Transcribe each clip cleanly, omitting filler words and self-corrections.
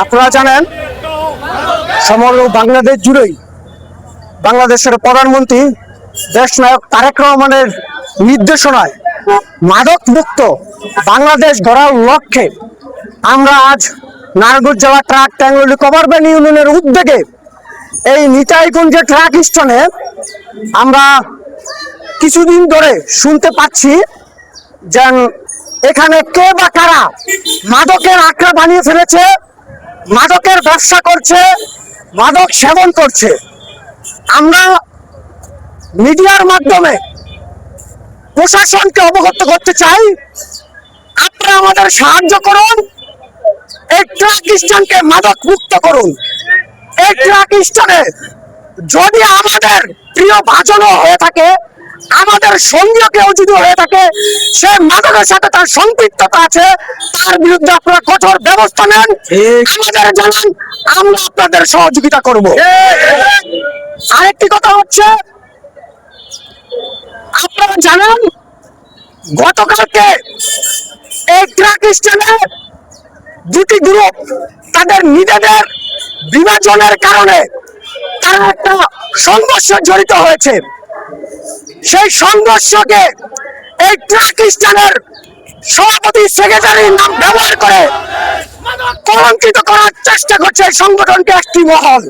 আপনারা জানেন সমগ্র বাংলাদেশ জুড়েই বাংলাদেশের প্রধানমন্ত্রী দেশনায়ক তারেক রহমানের নির্দেশনায় মাদক মুক্ত বাংলাদেশ গড়ার লক্ষ্যে আমরা আজ নারায়ণগঞ্জ জেলা ট্রাক ট্যাঙ্গলি কভারভ্যান ইউনিয়নের উদ্যোগে এই নিতাইগঞ্জের ট্রাক স্টেশনে আমরা কিছুদিন ধরে শুনতে পাচ্ছি যে এখানে কে বা কারা মাদকের আখড়া বানিয়ে ফেলেছে, মাদকের ব্যবসা করছে, মাদক সেবন করছে। আমরা মিডিয়ার মাধ্যমে প্রশাসনকে অবগত করতে চাই, আপনারা আমাদের সাহায্য করুন, এই ট্রাক স্ট্যান্ডকে মাদক মুক্ত করুন। এই ট্রাক স্ট্যান্ডে যদি আমাদের প্রিয় ভাজনও হয়ে থাকে, আমাদের সঙ্গীয় কেউ যদি হয়ে থাকে, সে মাদকের সাথে তার সম্পৃক্ততা আছে, তার বিরুদ্ধে আপনারা কঠোর ব্যবস্থা নেন, আমাদের জানান, আমরা আপনাদের সহযোগিতা করব। আরেকটি কথা হচ্ছে, আপনারা জানেন গতকালকে এই ট্রাক স্ট্যান্ডে দুটি গ্রুপ তাদের নিজেদের বিভাজনের কারণে তারা একটা সংঘর্ষে জড়িত হয়েছে। সেই সংঘর্ষকে এই ট্রাক স্ট্যান্ডের সভাপতি সেক্রেটারির নাম ব্যবহার করে কলঙ্কিত করার চেষ্টা করছে এই সংগঠনকে একটি মহল।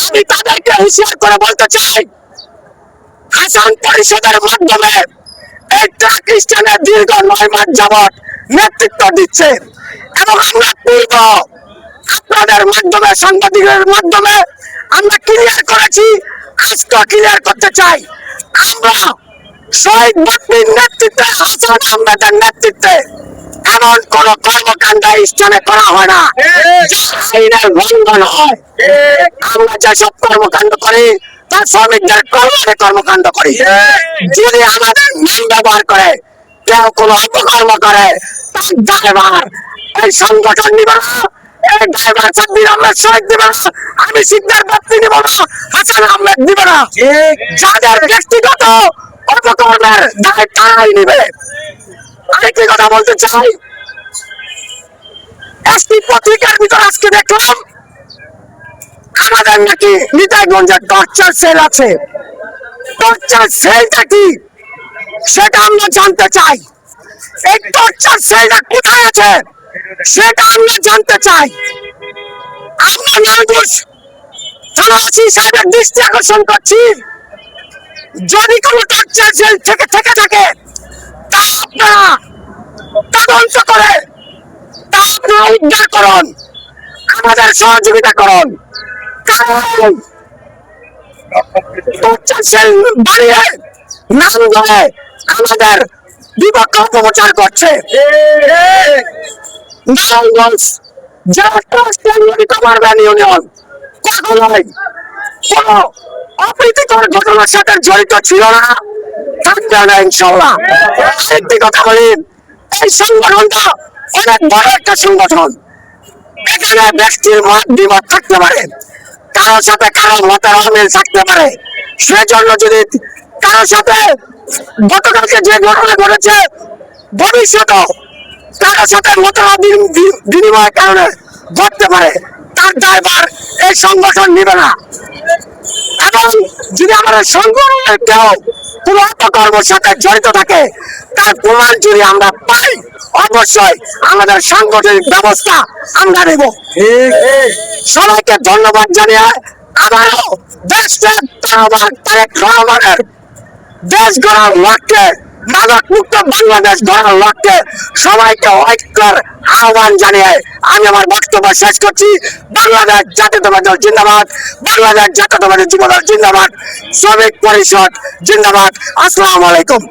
আমি তাদেরকে হুঁশিয়ার করে বলতে চাই, হাসান পরিষদের মাধ্যমে এই ট্রাক স্ট্যান্ডে দীর্ঘ 9 মাস যাবৎ নেতৃত্ব দিচ্ছে এবং আমরা পূর্ব আপনাদের মাধ্যমে, সাংবাদিকের মাধ্যমে আমরা ক্লিয়ার করেছি, আজকে ক্লিয়ার করতে চাই, আমরা শহীদ বাপ্পির নেতৃত্বে, হাসান আহমেদের নেতৃত্বে এমন কোন কর্মকাণ্ড স্থানে করা হয় না আইনের লঙ্ঘন হয়। আমরা যেসব কর্মকাণ্ড করি তার শ্রমিকদের কল্যাণে কর্মকাণ্ড করি। যদি আমাদের নাম ব্যবহার করে কেউ কোনো অপকর্ম করে, তার ড্রাইভার এই সংগঠন নিবে না, এই ড্রাইভার সাব্বির আহমেদ শহীদ দিবে না, আমি সিকদার বাপ্পি নিব না, হাসান আহমেদ দিবে না। যাদের ব্যক্তিগত অপকর্মের দায় তারাই নিবে। আরেকটি কথা বলতে চাই, এসপি পত্রিকার ভিতর আজকে দেখলাম আমাদের নাকি নিতাইগঞ্জের টর্চার সেল আছে। টর্চার সেলটা কি সেটা আমরা জানতে চাই। এই টর্চার সেলটা কোথায় আছে সেটা আমরা জানতে চাই। আমরা নারায়ণগঞ্জ থানা ওসি সাহেবের দৃষ্টি আকর্ষণ করছি, যদি কোনো টর্চার সেল থেকে থাকে তা আপনারা তদন্ত করে তা আপনারা উদ্ধার করুন, আমাদের সহযোগিতা করুন। কারণ টর্চার সেল বাড়িয়ে নাম ধরে আমাদের বিপক্ষ অপপ্রচার করছে। নারায়ণগঞ্জ জেলা ট্রাক ট্যাঙ্গলি কভারভ্যান ইউনিয়ন কখনোই কোন অপ্রীতিকর ঘটনার সাথে জড়িত ছিল না, থাকবে না ইনশাল্লাহ। একটি কথা বলি, এই সংগঠনটা অনেক বড় একটা সংগঠন। এখানে ব্যক্তির মত বিমত থাকতে পারে, কারোর সাথে কারো মতের অমিল থাকতে পারে। সেজন্য যদি কারোর সাথে গতকালকে যে ঘটনা ঘটেছে, ভবিষ্যতেও কারোর সাথে মতামত বিনিময়ের কারণে ঘটতে পারে, তার দায়ভার এই সংগঠন নিবে না। এবং যদি আমাদের সংগঠনের কেউ কোন অপকর্মের সাথে জড়িত থাকে, তার প্রমাণ যদি আমরা পাই, অবশ্যই আমাদের সাংগঠনিক ব্যবস্থা আমরা নেব। সবাইকে ধন্যবাদ জানিয়ে আবারও তারেক রহমানের দেশ গড়ার লক্ষ্যে, মাদক মুক্ত বাংলাদেশ গড়ার লক্ষ্যে সবাইকে ঐক্যের আহ্বান জানিয়ে আমি আমার বক্তব্য শেষ করছি। বাংলাদেশ জাতীয়তাবাদী দল জিন্দাবাদ, বাংলাদেশ জাতীয়তাবাদী যুবদল জিন্দাবাদ, শ্রমিক পরিষদ জিন্দাবাদ। আসসালামু আলাইকুম।